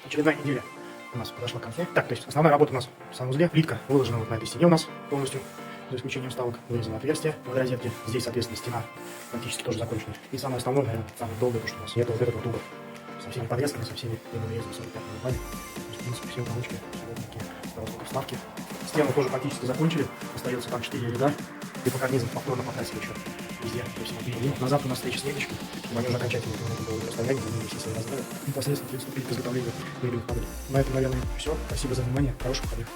Очередная неделя у нас подошла к концу. Так, то есть основная работа у нас в санузле. Плитка выложена вот на этой стене у нас полностью, за исключением вставок. Вырезано отверстие в розетке. Здесь, соответственно, стена практически тоже закончена. И самое основное, наверное, самое долгое, то, что у нас нет вот этого вот угла. Со всеми подрезками, со всеми вырезами 45 мм. В принципе, все уголочки, все ровненькие, до вставки. Стену тоже практически закончили. Остается там 4 ряда. И по карнизам повторно покрасили еще везде. То есть мы на завтра у нас встреча с Леночкой, чтобы они уже окончательно было расстояние, они все свои размеры. Непосредственно приступить к изготовлению мебельных модулей. На этом, наверное, все. Спасибо за внимание. Хороших выходных.